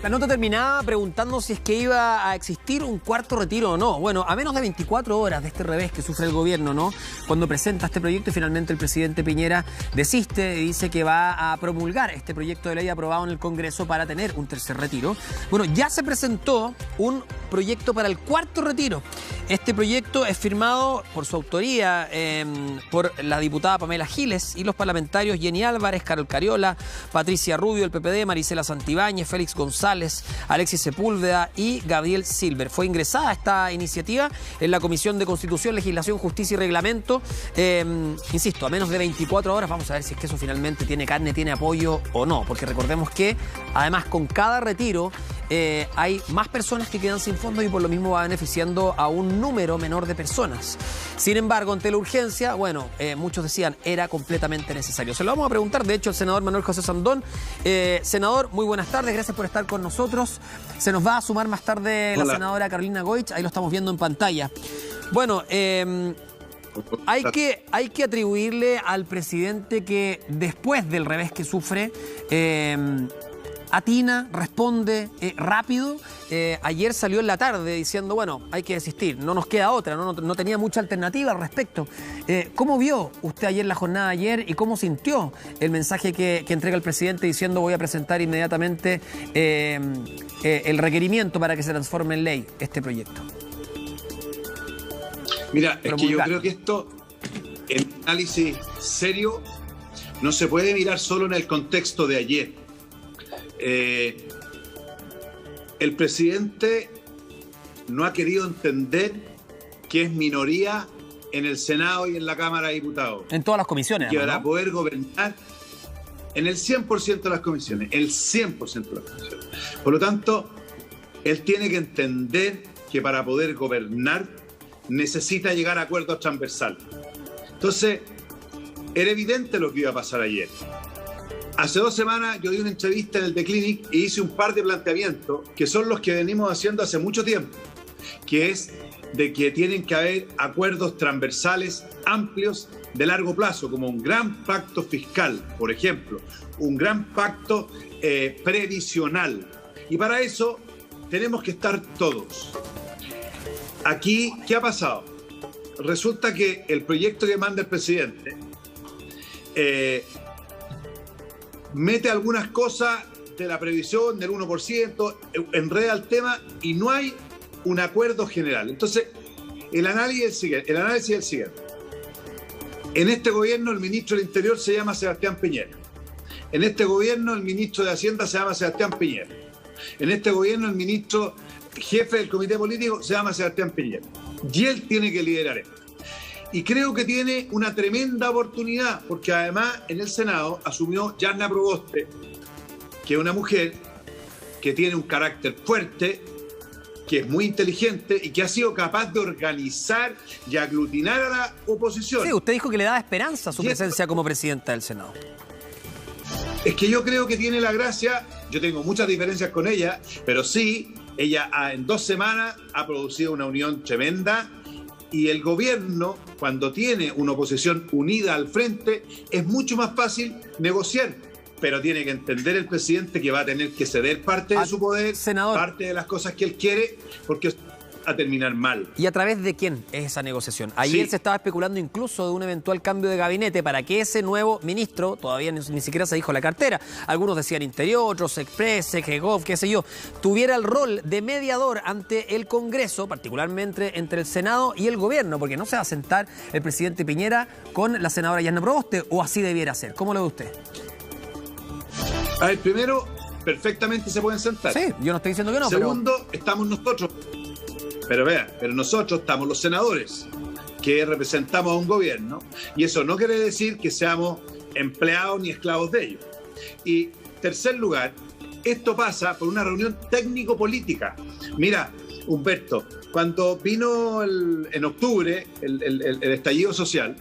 La nota terminaba preguntando si es que iba a existir un cuarto retiro o no. Bueno, a menos de 24 horas de este revés que sufre el gobierno, ¿no? Cuando presenta este proyecto y finalmente el presidente Piñera desiste y dice que va a promulgar este proyecto de ley aprobado en el Congreso para tener un tercer retiro. Bueno, ya se presentó un proyecto para el cuarto retiro. Este proyecto es firmado por su autoría por la diputada Pamela Giles y los parlamentarios Jenny Álvarez, Carol Cariola, Patricia Rubio del PPD, Marisela Santibáñez, Félix González, Alexis Sepúlveda y Gabriel Silver. Fue ingresada esta iniciativa en la Comisión de Constitución, Legislación, Justicia y Reglamento. Insisto, a menos de 24 horas vamos a ver si es que eso finalmente tiene carne, tiene apoyo o no, porque recordemos que además con cada retiro hay más personas que quedan sin fondos y por lo mismo va beneficiando a un número menor de personas. Sin embargo, ante la urgencia, bueno, muchos decían era completamente necesario. Se lo vamos a preguntar, de hecho, al senador Manuel José Sandón. Senador, muy buenas tardes, gracias por estar con nosotros. Se nos va a sumar más tarde la senadora Carolina Goich, ahí lo estamos viendo en pantalla. Bueno, hay que atribuirle al presidente que después del revés que sufre, atina, responde rápido. Ayer salió en la tarde diciendo, bueno, hay que desistir, no nos queda otra, no tenía mucha alternativa al respecto. ¿Cómo vio usted ayer la jornada de ayer y cómo sintió el mensaje que entrega el presidente diciendo voy a presentar inmediatamente el requerimiento para que se transforme en ley este proyecto? Mira, es que yo creo que esto, en análisis serio, no se puede mirar solo en el contexto de ayer. El presidente no ha querido entender que es minoría en el Senado y en la Cámara de Diputados. En todas las comisiones. Que para poder gobernar en el 100% de las comisiones, el 100% de las comisiones. Por lo tanto, él tiene que entender que para poder gobernar necesita llegar a acuerdos transversales. Entonces, era evidente lo que iba a pasar ayer. Hace 2 semanas yo di una entrevista en el The Clinic y hice un par de planteamientos que son los que venimos haciendo hace mucho tiempo, que es de que tienen que haber acuerdos transversales amplios de largo plazo, como un gran pacto fiscal, por ejemplo, un gran pacto previsional. Y para eso tenemos que estar todos. Aquí, ¿qué ha pasado? Resulta que el proyecto que manda el presidente mete algunas cosas de la previsión del 1%, enreda el tema y no hay un acuerdo general. Entonces, el análisis es el siguiente. En este gobierno el ministro del Interior se llama Sebastián Piñera. En este gobierno el ministro de Hacienda se llama Sebastián Piñera. En este gobierno el ministro jefe del comité político se llama Sebastián Piñera. Y él tiene que liderar esto. Y creo que tiene una tremenda oportunidad, porque además en el Senado asumió Yarna Proboste, que es una mujer que tiene un carácter fuerte, que es muy inteligente y que ha sido capaz de organizar y aglutinar a la oposición. Sí, usted dijo que le daba esperanza su presencia como presidenta del Senado. Es que yo creo que tiene la gracia, yo tengo muchas diferencias con ella, pero sí, ella en 2 semanas ha producido una unión tremenda. Y el gobierno, cuando tiene una oposición unida al frente, es mucho más fácil negociar. Pero tiene que entender el presidente que va a tener que ceder parte de su poder, senador, parte de las cosas que él quiere, porque va a terminar mal. ¿Y a través de quién es esa negociación? Ayer se estaba especulando incluso de un eventual cambio de gabinete para que ese nuevo ministro, todavía ni siquiera se dijo la cartera, algunos decían Interior, otros Express, Segov, qué sé yo, tuviera el rol de mediador ante el Congreso, particularmente entre el Senado y el gobierno, porque no se va a sentar el presidente Piñera con la senadora Yarna Proboste, o así debiera ser. ¿Cómo lo ve usted? A ver, primero, perfectamente se pueden sentar. Sí, yo no estoy diciendo que no. Segundo, estamos nosotros. Pero nosotros estamos los senadores, que representamos a un gobierno, y eso no quiere decir que seamos empleados ni esclavos de ellos. Y tercer lugar, esto pasa por una reunión técnico-política. Mira, Humberto, cuando vino en octubre el estallido social,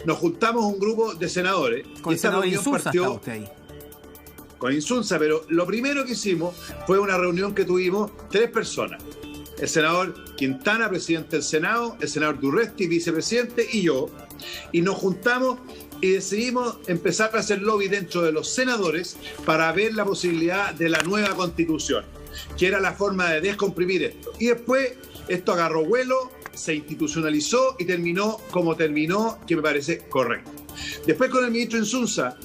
nos juntamos un grupo de senadores. Con el senador Insulza estaba usted ahí. Con Insulza, pero lo primero que hicimos fue una reunión que tuvimos 3 personas. El senador Quintana, presidente del Senado, el senador Durresti, vicepresidente, y yo. Y nos juntamos y decidimos empezar a hacer lobby dentro de los senadores para ver la posibilidad de la nueva constitución. que era la forma de descomprimir esto. Y después esto agarró vuelo, se institucionalizó y terminó como terminó, que me parece correcto. Después con el ministro Insunza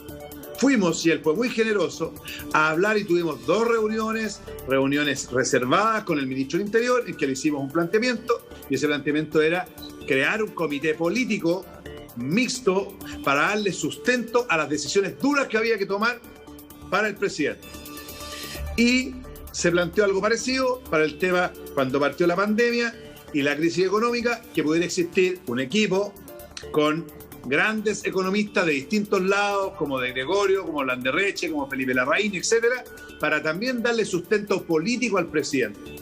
fuimos, y él fue muy generoso, a hablar y tuvimos 2 reuniones reservadas con el ministro del Interior, en que le hicimos un planteamiento, y ese planteamiento era crear un comité político mixto para darle sustento a las decisiones duras que había que tomar para el presidente. Y se planteó algo parecido para el tema cuando partió la pandemia y la crisis económica, que pudiera existir un equipo con grandes economistas de distintos lados, como de Gregorio, como Landerreche, como Felipe Larraín, etcétera, para también darle sustento político al presidente.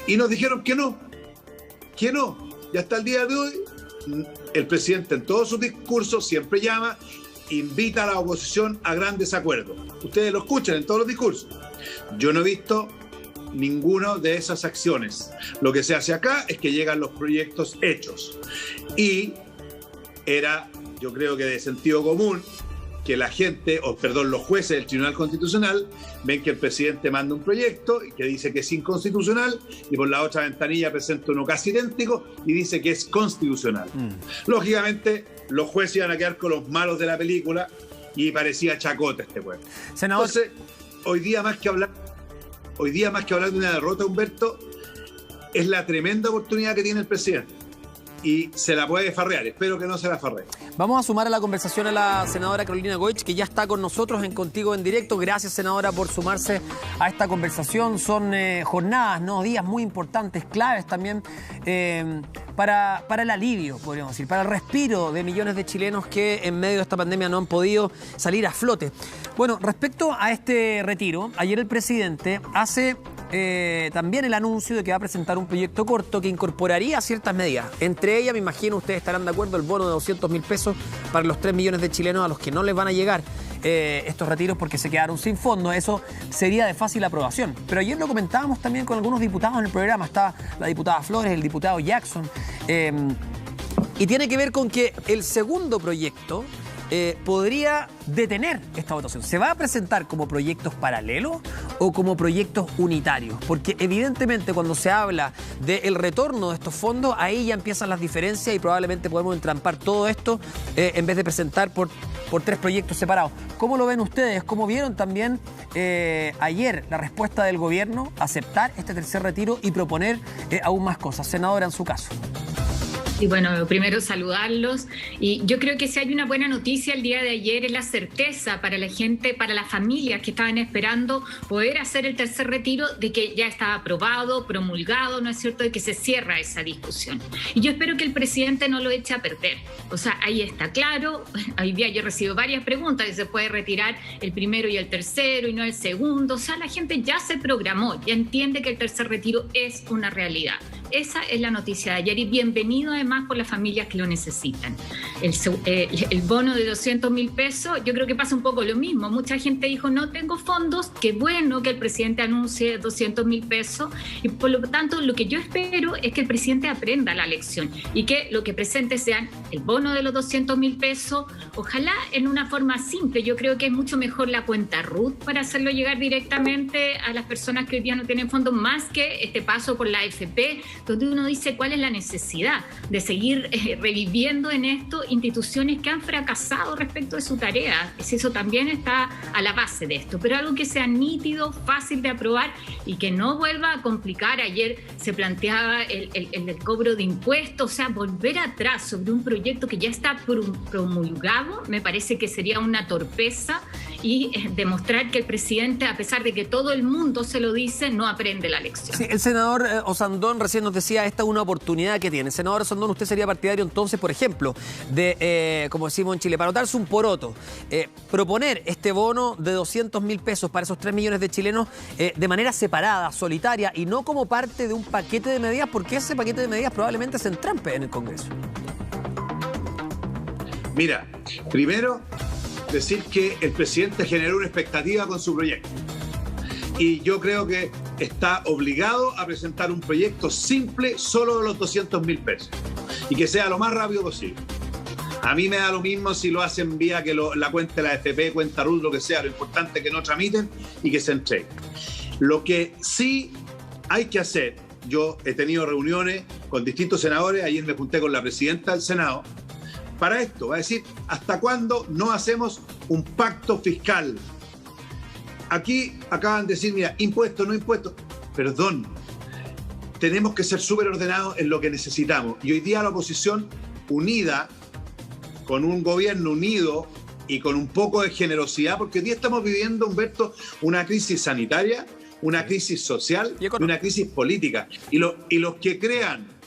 Y nos dijeron que no. Y hasta el día de hoy, el presidente en todos sus discursos siempre llama, invita a la oposición a grandes acuerdos. Ustedes lo escuchan en todos los discursos. Yo no he visto ninguna de esas acciones. Lo que se hace acá es que llegan los proyectos hechos. Y era, yo creo que de sentido común, que la gente, los jueces del Tribunal Constitucional ven que el presidente manda un proyecto y que dice que es inconstitucional y por la otra ventanilla presenta uno casi idéntico y dice que es constitucional. Lógicamente, los jueces iban a quedar con los malos de la película y parecía chacota este pueblo. Senador... Entonces, hoy día más que hablar de una derrota, Humberto, es la tremenda oportunidad que tiene el presidente. Y se la puede farrear, espero que no se la farree. Vamos a sumar a la conversación a la senadora Carolina Goich, que ya está con nosotros en Contigo en Directo. Gracias, senadora, por sumarse a esta conversación. Son jornadas, ¿no? Días muy importantes, claves también para el alivio, podríamos decir, para el respiro de millones de chilenos que en medio de esta pandemia no han podido salir a flote. Bueno, respecto a este retiro, ayer el presidente hace también el anuncio de que va a presentar un proyecto corto que incorporaría ciertas medidas. Entre ellas, me imagino, ustedes estarán de acuerdo, el bono de 200.000 pesos para los 3 millones de chilenos a los que no les van a llegar estos retiros porque se quedaron sin fondo. Eso sería de fácil aprobación. Pero ayer lo comentábamos también con algunos diputados en el programa. Está la diputada Flores, el diputado Jackson. Y tiene que ver con que el segundo proyecto podría detener esta votación. ¿Se va a presentar como proyectos paralelos o como proyectos unitarios? Porque evidentemente cuando se habla del retorno de estos fondos, ahí ya empiezan las diferencias y probablemente podemos entrampar todo esto en vez de presentar por 3 proyectos separados. ¿Cómo lo ven ustedes? ¿Cómo vieron también ayer la respuesta del gobierno a aceptar este tercer retiro y proponer aún más cosas? Senadora, en su caso. Y bueno, primero saludarlos. Y yo creo que si hay una buena noticia el día de ayer es la certeza para la gente, para las familias que estaban esperando poder hacer el tercer retiro, de que ya estaba aprobado, promulgado, ¿no es cierto?, de que se cierra esa discusión. Y yo espero que el presidente no lo eche a perder. O sea, ahí está claro. Hoy día yo recibo varias preguntas de si se puede retirar el primero y el tercero y no el segundo. O sea, la gente ya se programó, ya entiende que el tercer retiro es una realidad. Esa es la noticia de ayer y bienvenido además por las familias que lo necesitan. El bono de 200.000 pesos, yo creo que pasa un poco lo mismo. Mucha gente dijo, no tengo fondos, qué bueno que el presidente anuncie 200.000 pesos y por lo tanto lo que yo espero es que el presidente aprenda la lección y que lo que presente sean el bono de los 200.000 pesos, ojalá en una forma simple. Yo creo que es mucho mejor la cuenta RUT para hacerlo llegar directamente a las personas que hoy día no tienen fondos, más que este paso por la AFP, donde uno dice cuál es la necesidad de seguir reviviendo en esto instituciones que han fracasado respecto de su tarea. Eso también está a la base de esto, pero algo que sea nítido, fácil de aprobar y que no vuelva a complicar. Ayer se planteaba el cobro de impuestos, o sea, volver atrás sobre un proyecto que ya está promulgado, me parece que sería una torpeza y demostrar que el presidente, a pesar de que todo el mundo se lo dice, no aprende la lección. Sí, el senador Osandón recién nos decía, esta es una oportunidad que tiene. Senador Osandón, usted sería partidario entonces, por ejemplo, de, como decimos en Chile, para notarse un poroto, proponer este bono de 200.000 pesos para esos 3 millones de chilenos de manera separada, solitaria, y no como parte de un paquete de medidas, porque ese paquete de medidas probablemente se entrampe en el Congreso. Mira, primero decir que el presidente generó una expectativa con su proyecto. Y yo creo que está obligado a presentar un proyecto simple solo de los 200.000 pesos. Y que sea lo más rápido posible. A mí me da lo mismo si lo hacen vía que la cuenta de la AFP, cuenta RUT, lo que sea. Lo importante es que no tramiten y que se entreguen. Lo que sí hay que hacer, yo he tenido reuniones con distintos senadores, ayer me junté con la presidenta del Senado, para esto, va a decir, ¿hasta cuándo no hacemos un pacto fiscal? Aquí acaban de decir, mira, impuestos, no impuestos. Perdón, tenemos que ser súper ordenados en lo que necesitamos. Y hoy día la oposición unida, con un gobierno unido y con un poco de generosidad, porque hoy día estamos viviendo, Humberto, una crisis sanitaria, una crisis social y una crisis política. Y los que crean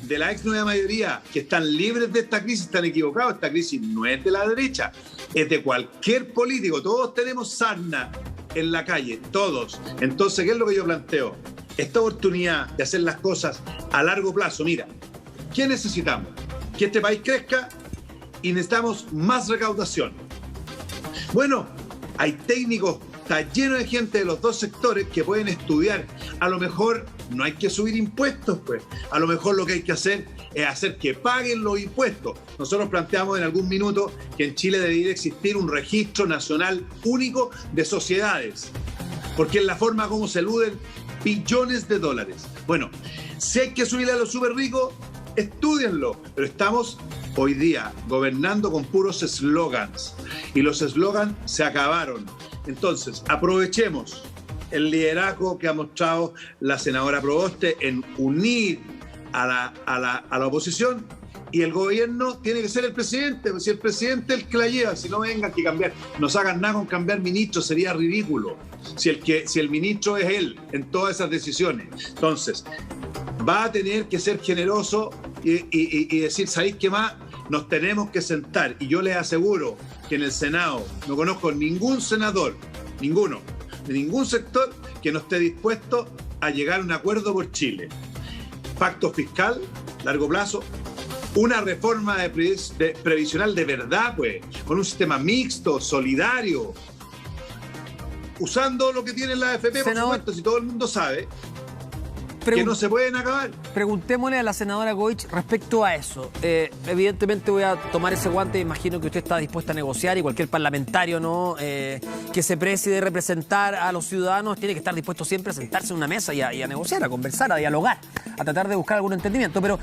de la ex nueva mayoría que están libres de esta crisis están equivocados. Esta crisis no es de la derecha, es de cualquier político. Todos tenemos sarna en la calle, todos. Entonces, ¿qué es lo que yo planteo? Esta oportunidad de hacer las cosas a largo plazo. Mira, ¿qué necesitamos? Que este país crezca y necesitamos más recaudación. Bueno, hay técnicos, está lleno de gente de los dos sectores que pueden estudiar. A lo mejor no hay que subir impuestos, pues. A lo mejor lo que hay que hacer es hacer que paguen los impuestos. Nosotros planteamos en algún minuto que en Chile debería existir un registro nacional único de sociedades, porque es la forma como se eluden billones de dólares. Bueno, si hay que subirle a los súper ricos, estúdienlo, pero estamos hoy día gobernando con puros eslogans y los eslogans se acabaron. Entonces, aprovechemos el liderazgo que ha mostrado la senadora Proboste en unir a la oposición, y el gobierno tiene que ser el presidente. Si el presidente es el que la lleva, si no vengan que cambiar, no se hagan nada con cambiar ministros, sería ridículo. Si el ministro es él en todas esas decisiones. Entonces, va a tener que ser generoso y decir, ¿sabéis qué más? Nos tenemos que sentar, y yo les aseguro que en el Senado no conozco ningún senador, ninguno, de ningún sector que no esté dispuesto a llegar a un acuerdo por Chile. Pacto fiscal, largo plazo, una reforma previsional de verdad, pues, con un sistema mixto, solidario, usando lo que tiene la AFP, por supuesto, si todo el mundo sabe que no se pueden acabar. Preguntémosle a la senadora Goich respecto a eso. Evidentemente voy a tomar ese guante, imagino que usted está dispuesta a negociar, y cualquier parlamentario, ¿no?, que se precie de representar a los ciudadanos tiene que estar dispuesto siempre a sentarse en una mesa y a negociar, a conversar, a dialogar, a tratar de buscar algún entendimiento. Pero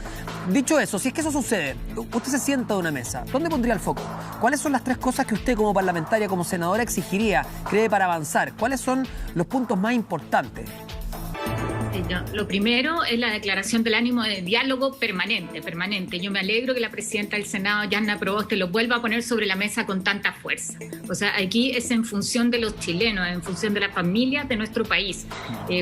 dicho eso, si es que eso sucede, usted se sienta en una mesa, ¿dónde pondría el foco? ¿Cuáles son las 3 cosas que usted como parlamentaria, como senadora, exigiría, cree, para avanzar? ¿Cuáles son los puntos más importantes? Lo primero es la declaración del ánimo de diálogo permanente. Yo me alegro que la presidenta del Senado, Yanna Proboste, lo vuelva a poner sobre la mesa con tanta fuerza. O sea, aquí es en función de los chilenos, en función de las familias de nuestro país.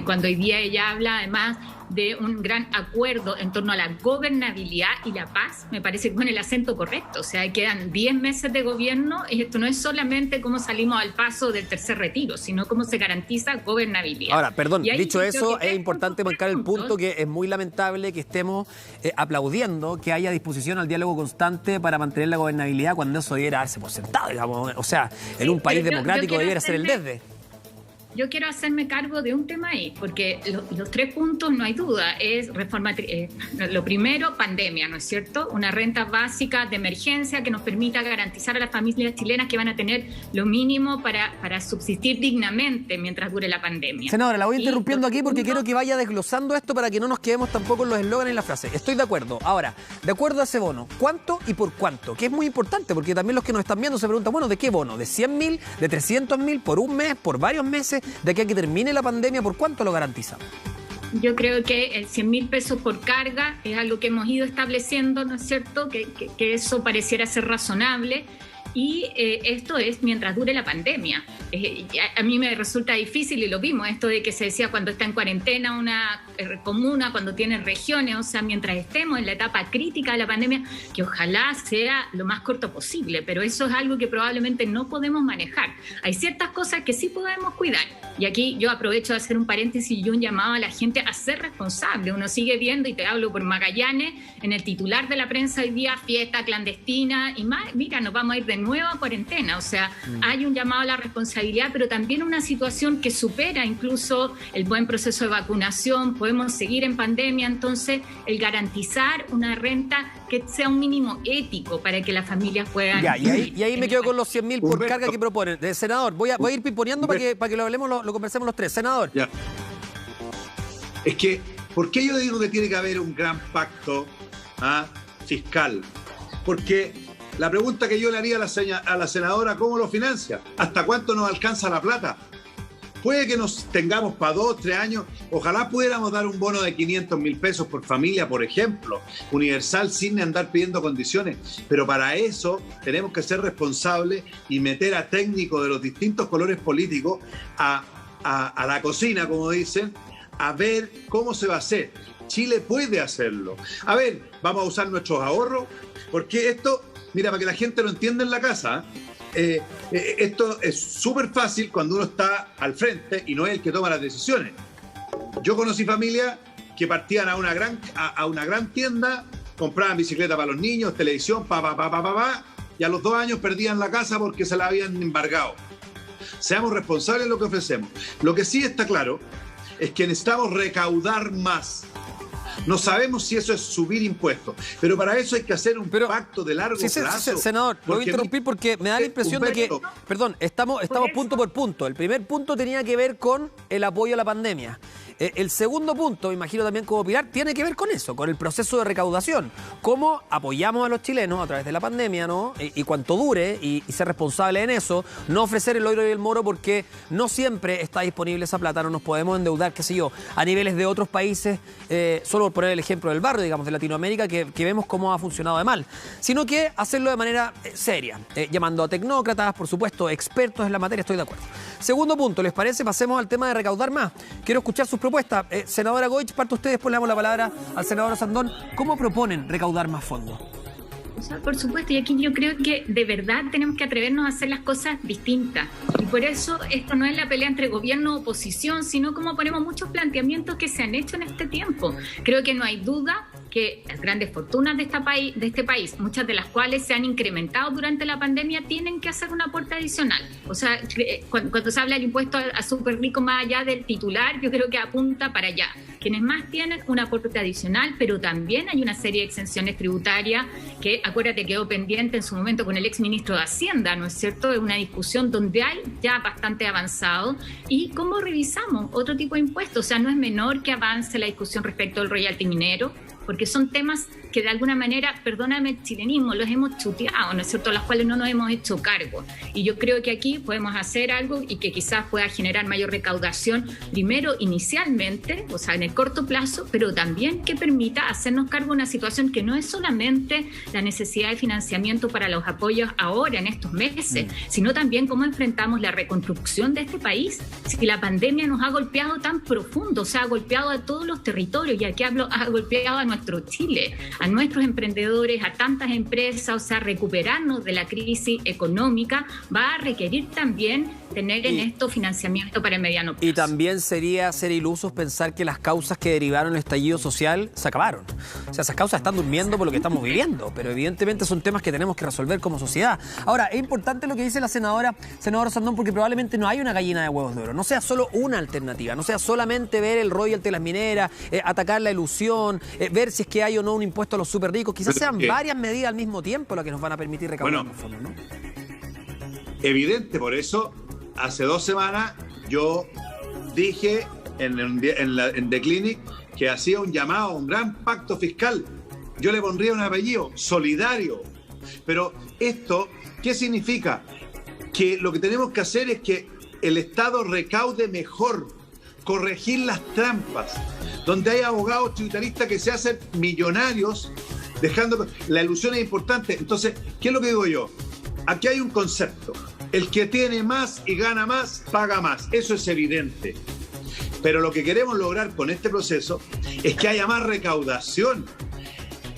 Cuando hoy día ella habla, además, de un gran acuerdo en torno a la gobernabilidad y la paz, me parece que pone el acento correcto. O sea, quedan 10 meses de gobierno, y esto no es solamente cómo salimos al paso del tercer retiro, sino cómo se garantiza gobernabilidad. Ahora, perdón, dicho eso, es importante marcar el punto que es muy lamentable que estemos aplaudiendo que haya disposición al diálogo constante para mantener la gobernabilidad, cuando eso debiera darse por sentado, digamos. O sea, en un país democrático debiera ser el desde. Yo quiero hacerme cargo de un tema ahí, porque los 3 puntos, no hay duda, es reforma. Lo primero, pandemia, ¿no es cierto? Una renta básica de emergencia que nos permita garantizar a las familias chilenas que van a tener lo mínimo para subsistir dignamente mientras dure la pandemia. Senadora, la voy interrumpiendo aquí porque quiero que vaya desglosando esto para que no nos quedemos tampoco en los eslóganes y las frases. Estoy de acuerdo. Ahora, de acuerdo a ese bono, ¿cuánto y por cuánto? Que es muy importante, porque también los que nos están viendo se preguntan, bueno, ¿de qué bono? ¿De 100.000? ¿De 300.000? ¿Por un mes? ¿Por varios meses? ¿De aquí a que termine la pandemia? ¿Por cuánto lo garantiza? Yo creo que el 100.000 pesos por carga es algo que hemos ido estableciendo, ¿no es cierto? Que eso pareciera ser razonable. Y esto es mientras dure la pandemia. A mí me resulta difícil, y lo vimos, esto de que se decía cuando está en cuarentena una comuna, cuando tiene regiones, o sea, mientras estemos en la etapa crítica de la pandemia, que ojalá sea lo más corto posible, pero eso es algo que probablemente no podemos manejar. Hay ciertas cosas que sí podemos cuidar, y aquí yo aprovecho de hacer un paréntesis y un llamado a la gente a ser responsable. Uno sigue viendo, y te hablo por Magallanes, en el titular de la prensa hoy día, fiesta clandestina y más. Mira, nos vamos a ir de nueva cuarentena. O sea, hay un llamado a la responsabilidad, pero también una situación que supera incluso el buen proceso de vacunación. Podemos seguir en pandemia, entonces el garantizar una renta que sea un mínimo ético para que las familias puedan... Ya, y ahí me quedo con los 100.000 por carga que proponen. Senador, voy a ir piponeando para que lo hablemos, lo conversemos los tres. Senador. Ya. Es que, ¿por qué yo digo que tiene que haber un gran pacto fiscal? Porque la pregunta que yo le haría a la senadora, ¿cómo lo financia? ¿Hasta cuánto nos alcanza la plata? Puede que nos tengamos para 2, 3 años. Ojalá pudiéramos dar un bono de 500.000 pesos por familia, por ejemplo, universal, sin andar pidiendo condiciones. Pero para eso tenemos que ser responsables y meter a técnicos de los distintos colores políticos a la cocina, como dicen, a ver cómo se va a hacer. Chile puede hacerlo. A ver, vamos a usar nuestros ahorros, porque esto, mira, para que la gente lo entienda en la casa, esto es súper fácil cuando uno está al frente y no es el que toma las decisiones. Yo conocí familias que partían a una gran tienda, compraban bicicleta para los niños, televisión, y a los 2 años perdían la casa porque se la habían embargado. Seamos responsables de lo que ofrecemos. Lo que sí está claro es que necesitamos recaudar más. No sabemos si eso es subir impuestos, pero para eso hay que hacer un pacto de largo plazo. Senador, lo voy a interrumpir porque me da la impresión de que, perdón, estamos punto por punto. El primer punto tenía que ver con el apoyo a la pandemia. El segundo punto, me imagino también como Pilar, tiene que ver con eso, con el proceso de recaudación. Cómo apoyamos a los chilenos a través de la pandemia, ¿no? Y cuánto dure, y ser responsable en eso. No ofrecer el oro y el moro porque no siempre está disponible esa plata. No nos podemos endeudar, qué sé yo, a niveles de otros países, solo por poner el ejemplo del barrio, digamos, de Latinoamérica, que vemos cómo ha funcionado de mal. Sino que hacerlo de manera seria, llamando a tecnócratas, por supuesto, expertos en la materia, estoy de acuerdo. Segundo punto, ¿les parece? Pasemos al tema de recaudar más. Quiero escuchar sus propuestas. Senadora Goich, parte usted, después le damos la palabra al senador Sandón. ¿Cómo proponen recaudar más fondos? O sea, por supuesto, y aquí yo creo que de verdad tenemos que atrevernos a hacer las cosas distintas. Y por eso esto no es la pelea entre gobierno y oposición, sino como ponemos muchos planteamientos que se han hecho en este tiempo. Creo que no hay duda que las grandes fortunas de este país, muchas de las cuales se han incrementado durante la pandemia, tienen que hacer un aporte adicional. O sea, cuando se habla del impuesto a súper rico más allá del titular, yo creo que apunta para allá. Quienes más tienen un aporte adicional, pero también hay una serie de exenciones tributarias que, acuérdate, quedó pendiente en su momento con el exministro de Hacienda, ¿no es cierto? Es una discusión donde hay ya bastante avanzado. ¿Y cómo revisamos otro tipo de impuestos? O sea, no es menor que avance la discusión respecto al royalty minero, porque son temas que de alguna manera, perdóname el chilenismo, los hemos chuteado, ¿no es cierto?, las cuales no nos hemos hecho cargo. Y yo creo que aquí podemos hacer algo y que quizás pueda generar mayor recaudación, primero inicialmente, o sea, en el corto plazo, pero también que permita hacernos cargo de una situación que no es solamente la necesidad de financiamiento para los apoyos ahora, en estos meses, sino también cómo enfrentamos la reconstrucción de este país. Si la pandemia nos ha golpeado tan profundo, o sea, ha golpeado a todos los territorios, y aquí hablo, ha golpeado a nuestro Chile, a nuestros emprendedores, a tantas empresas, o sea, recuperarnos de la crisis económica va a requerir también tener en esto financiamiento para el mediano plazo. Y también sería ser ilusos pensar que las causas que derivaron el estallido social se acabaron. O sea, esas causas están durmiendo por lo que estamos viviendo, pero evidentemente son temas que tenemos que resolver como sociedad. Ahora, es importante lo que dice la senadora Sandón, porque probablemente no hay una gallina de huevos de oro, no sea solo una alternativa, no sea solamente ver el royalty de las mineras, atacar la ilusión, ver si es que hay o no un impuesto a los súper ricos. Quizás sean varias medidas al mismo tiempo las que nos van a permitir recaudar los fondos, ¿no? Evidente, por eso hace 2 semanas yo dije en The Clinic que hacía un llamado a un gran pacto fiscal. Yo le pondría un apellido, solidario. Pero esto, ¿qué significa? Que lo que tenemos que hacer es que el Estado recaude mejor, corregir las trampas, donde hay abogados tributaristas que se hacen millonarios, dejando... La ilusión es importante. Entonces, ¿qué es lo que digo yo? Aquí hay un concepto. El que tiene más y gana más, paga más. Eso es evidente. Pero lo que queremos lograr con este proceso es que haya más recaudación.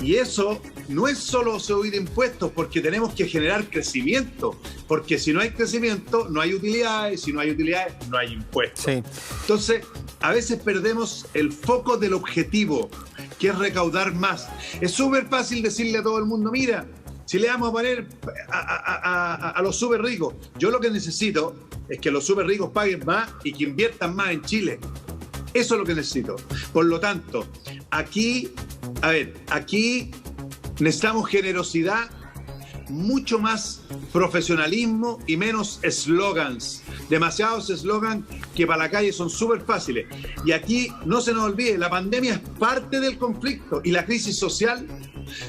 Y eso no es solo subir impuestos, porque tenemos que generar crecimiento. Porque si no hay crecimiento, no hay utilidades. Si no hay utilidades, no hay impuestos. Sí. Entonces, a veces perdemos el foco del objetivo, que es recaudar más. Es súper fácil decirle a todo el mundo, mira, Si le vamos a poner a los súper ricos, yo lo que necesito es que los súper ricos paguen más y que inviertan más en Chile. Eso es lo que necesito. Por lo tanto, aquí necesitamos generosidad, mucho más profesionalismo y menos eslogans. Demasiados eslogans que para la calle son súper fáciles. Y aquí no se nos olvide, la pandemia es parte del conflicto y la crisis social.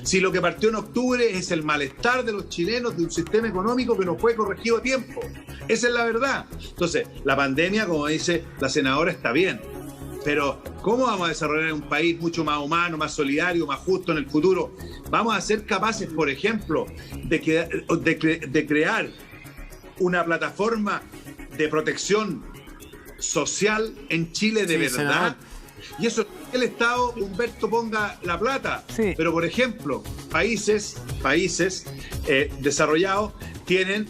Si lo que partió en octubre es el malestar de los chilenos de un sistema económico que no fue corregido a tiempo. Esa es la verdad. Entonces, la pandemia, como dice la senadora, está bien. Pero, ¿cómo vamos a desarrollar un país mucho más humano, más solidario, más justo en el futuro? Vamos a ser capaces, por ejemplo, de crear una plataforma de protección social en Chile de verdad. Senador. Y eso, el Estado, Humberto, ponga la plata. Sí. Pero, por ejemplo, países desarrollados tienen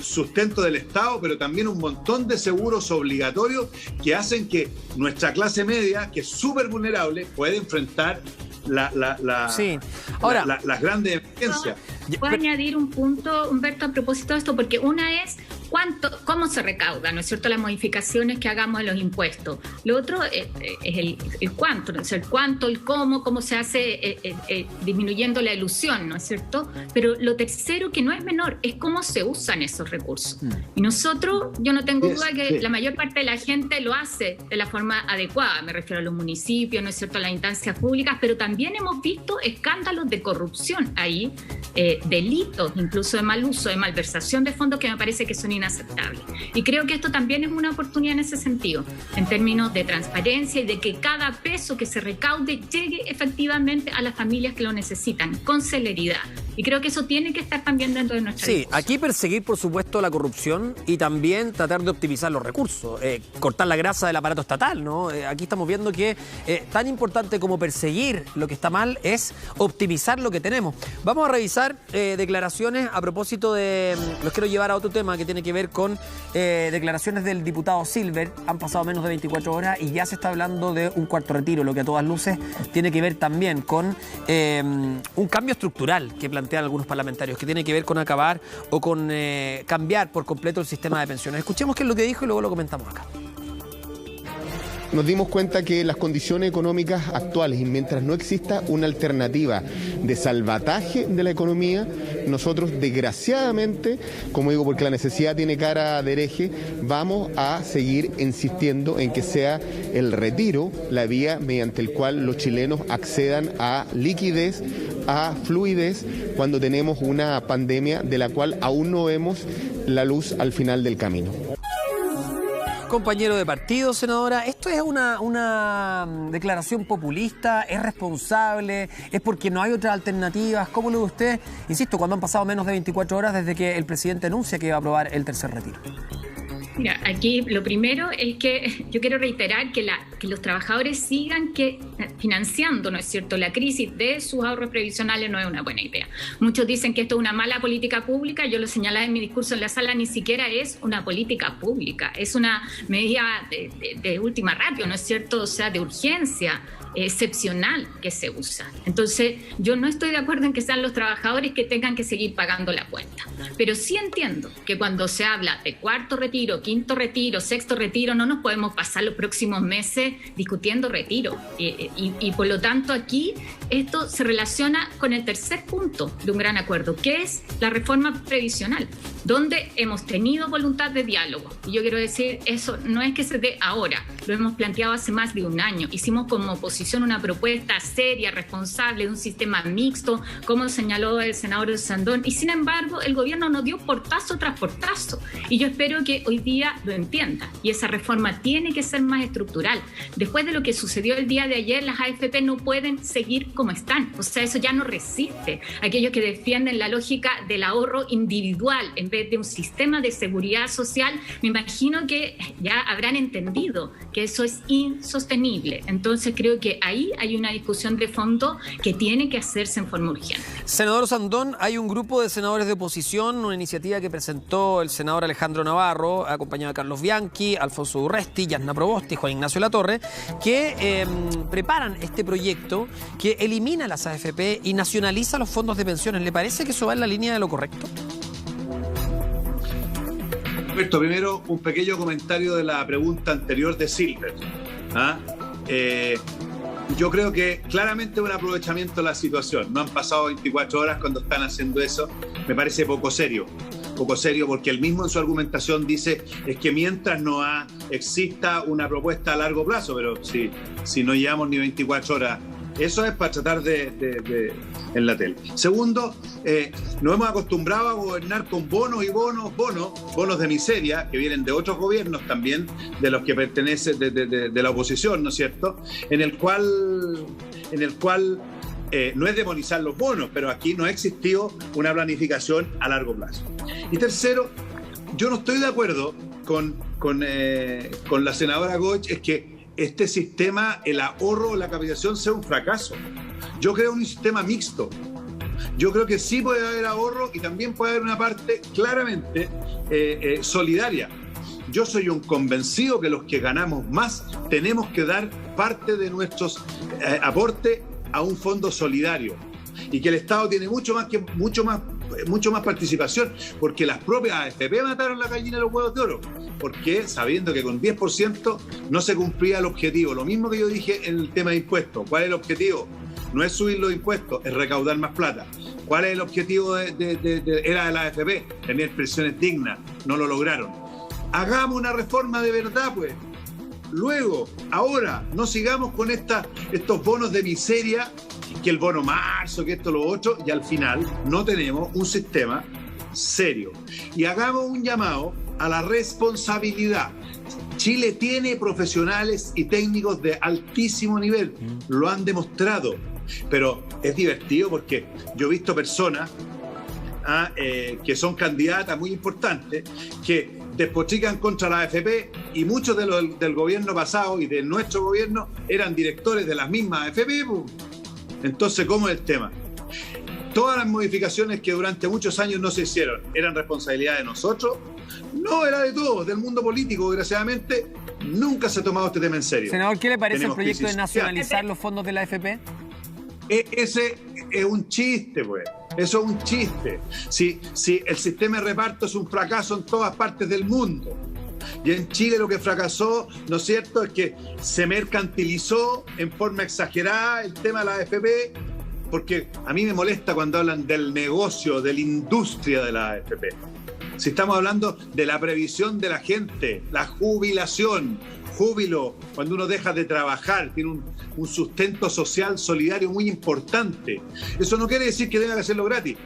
sustento del Estado, pero también un montón de seguros obligatorios que hacen que nuestra clase media, que es súper vulnerable, pueda enfrentar las grandes emergencias. Puedo añadir un punto, Humberto, a propósito de esto, porque una es cómo se recauda, ¿no es cierto?, las modificaciones que hagamos en los impuestos. Lo otro es el cuánto, ¿no es cierto? El cuánto, el cómo se hace disminuyendo la ilusión, ¿no es cierto? Pero lo tercero, que no es menor, es cómo se usan esos recursos. Y nosotros, yo no tengo duda que la mayor parte de la gente lo hace de la forma adecuada. Me refiero a los municipios, ¿no es cierto?, a las instancias públicas, pero también hemos visto escándalos de corrupción ahí, delitos incluso de mal uso, de malversación de fondos, que me parece que son inaceptables. Y creo que esto también es una oportunidad en ese sentido, en términos de transparencia y de que cada peso que se recaude llegue efectivamente a las familias que lo necesitan, con celeridad. Y creo que eso tiene que estar también dentro de nuestra discusión. Aquí perseguir, por supuesto, la corrupción y también tratar de optimizar los recursos, cortar la grasa del aparato estatal, ¿no? Aquí estamos viendo que tan importante como perseguir lo que está mal es optimizar lo que tenemos. Vamos a revisar declaraciones a propósito de... Los quiero llevar a otro tema que tiene que ver con declaraciones del diputado Silver. Han pasado menos de 24 horas y ya se está hablando de un cuarto retiro, lo que a todas luces tiene que ver también con un cambio estructural que plantean algunos parlamentarios, que tiene que ver con acabar o con cambiar por completo el sistema de pensiones. Escuchemos qué es lo que dijo y luego lo comentamos acá. Nos dimos cuenta que las condiciones económicas actuales, y mientras no exista una alternativa de salvataje de la economía, nosotros desgraciadamente, como digo, porque la necesidad tiene cara de hereje, vamos a seguir insistiendo en que sea el retiro la vía mediante el cual los chilenos accedan a liquidez, a fluidez, cuando tenemos una pandemia de la cual aún no vemos la luz al final del camino. Compañero de partido, senadora, ¿esto es una declaración populista? ¿Es responsable? ¿Es porque no hay otras alternativas? ¿Cómo lo ve usted? Insisto, cuando han pasado menos de 24 horas desde que el presidente anuncia que va a aprobar el tercer retiro. Mira, aquí lo primero es que yo quiero reiterar que los trabajadores sigan financiando, ¿no es cierto?, la crisis de sus ahorros previsionales no es una buena idea. Muchos dicen que esto es una mala política pública. Yo lo señalaba en mi discurso en la sala, ni siquiera es una política pública, es una medida de última ratio, ¿no es cierto?, o sea, de urgencia excepcional que se usa. Entonces, yo no estoy de acuerdo en que sean los trabajadores que tengan que seguir pagando la cuenta. Pero sí entiendo que cuando se habla de cuarto retiro, quinto retiro, sexto retiro, no nos podemos pasar los próximos meses discutiendo retiro. Y por lo tanto, aquí esto se relaciona con el tercer punto de un gran acuerdo, que es la reforma previsional, donde hemos tenido voluntad de diálogo. Y yo quiero decir, eso no es que se dé ahora, lo hemos planteado hace más de un año. Hicimos como oposición una propuesta seria, responsable, de un sistema mixto, como señaló el senador Sandón, y sin embargo el gobierno nos dio portazo tras portazo. Y yo espero que hoy día lo entienda, y esa reforma tiene que ser más estructural. Después de lo que sucedió el día de ayer, las AFP no pueden seguir como están, o sea, eso ya no resiste. Aquellos que defienden la lógica del ahorro individual en vez de un sistema de seguridad social, me imagino que ya habrán entendido que eso es insostenible. Entonces creo que ahí hay una discusión de fondo que tiene que hacerse en forma urgente. Senador Sandón, hay un grupo de senadores de oposición, una iniciativa que presentó el senador Alejandro Navarro, acompañado de Carlos Bianchi, Alfonso Urresti, Yasna Proboste y Juan Ignacio Latorre, que preparan este proyecto que elimina las AFP y nacionaliza los fondos de pensiones. ¿Le parece que eso va en la línea de lo correcto? Roberto, primero un pequeño comentario de la pregunta anterior de Silver. Yo creo que claramente es un aprovechamiento de la situación. No han pasado 24 horas cuando están haciendo eso. Me parece poco serio. Poco serio, porque él mismo en su argumentación dice es que mientras no exista una propuesta a largo plazo, pero si no llevamos ni 24 horas, eso es para tratar de en la tele. Segundo, nos hemos acostumbrado a gobernar con bonos de miseria, que vienen de otros gobiernos también, de los que pertenecen de la oposición, ¿no es cierto? En el cual no es demonizar los bonos, pero aquí no ha existido una planificación a largo plazo. Y tercero, yo no estoy de acuerdo con la senadora Goich, es que este sistema, el ahorro o la capitalización, sea un fracaso. Yo creo un sistema mixto. Yo creo que sí puede haber ahorro y también puede haber una parte claramente solidaria. Yo soy un convencido que los que ganamos más tenemos que dar parte de nuestros aportes a un fondo solidario y que el Estado tiene mucho más participación, porque las propias AFP mataron la gallina de los huevos de oro, porque sabiendo que con 10% no se cumplía el objetivo. Lo mismo que yo dije en el tema de impuestos. ¿Cuál es el objetivo? No es subir los impuestos, es recaudar más plata. ¿Cuál es el objetivo era de la AFP? Tener pensiones dignas. No lo lograron. Hagamos una reforma de verdad, pues. Luego, ahora, no sigamos con estos bonos de miseria, que el bono marzo, que esto, lo otro, y al final no tenemos un sistema serio. Y hagamos un llamado a la responsabilidad. Chile tiene profesionales y técnicos de altísimo nivel, lo han demostrado, pero es divertido porque yo he visto personas que son candidatas muy importantes, que despotrican contra la AFP, y muchos del gobierno pasado y de nuestro gobierno eran directores de las mismas AFP. Entonces, ¿cómo es el tema? Todas las modificaciones que durante muchos años no se hicieron, ¿eran responsabilidad de nosotros? No, era de todos, del mundo político. Desgraciadamente, nunca se ha tomado este tema en serio. Senador, ¿qué le parece el proyecto de nacionalizar los fondos de la AFP? Ese es un chiste, pues. Eso es un chiste. Si el sistema de reparto es un fracaso en todas partes del mundo, y en Chile lo que fracasó, ¿no es cierto?, es que se mercantilizó en forma exagerada el tema de la AFP, porque a mí me molesta cuando hablan del negocio, de la industria de la AFP. Si estamos hablando de la previsión de la gente, la jubilación, júbilo, cuando uno deja de trabajar, tiene un sustento social solidario muy importante. Eso no quiere decir que tenga que hacerlo gratis.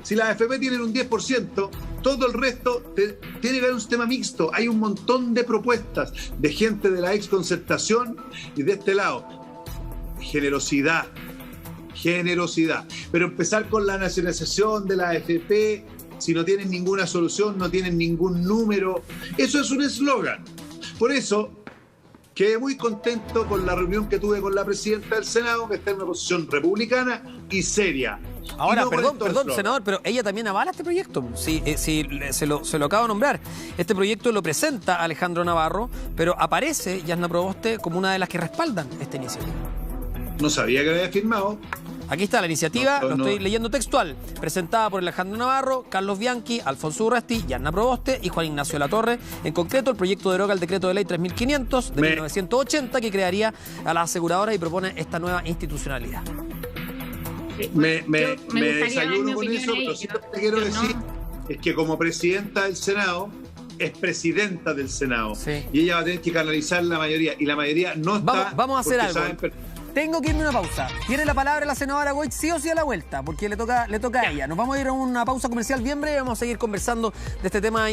Si las AFP tienen un 10%, todo el resto tiene que haber un sistema mixto. Hay un montón de propuestas de gente de la exconcertación y de este lado. Generosidad. Pero empezar con la nacionalización de la AFP, si no tienen ninguna solución, no tienen ningún número, eso es un eslogan. Por eso quedé muy contento con la reunión que tuve con la presidenta del Senado, que está en una posición republicana y seria. Ahora, no perdón, senador, pero ella también avala este proyecto. Sí, se lo acabo de nombrar. Este proyecto lo presenta Alejandro Navarro, pero aparece Yasna Proboste como una de las que respaldan esta iniciativa. No sabía que había firmado. Aquí está la iniciativa, lo estoy leyendo textual, presentada por Alejandro Navarro, Carlos Bianchi, Alfonso Urresti, Yasna Proboste y Juan Ignacio Latorre. En concreto, el proyecto deroga el decreto de ley 3500 de 1980, que crearía a las aseguradoras y propone esta nueva institucionalidad. Me desayuno con eso, pero sí lo que quiero decir es que como presidenta del Senado, es presidenta del Senado, sí, y ella va a tener que canalizar la mayoría, y la mayoría no está. Vamos a hacer algo. Tengo que irme a una pausa. Tiene la palabra la senadora Goich sí o sí a la vuelta, porque le toca a ella. Nos vamos a ir a una pausa comercial bien breve y vamos a seguir conversando de este tema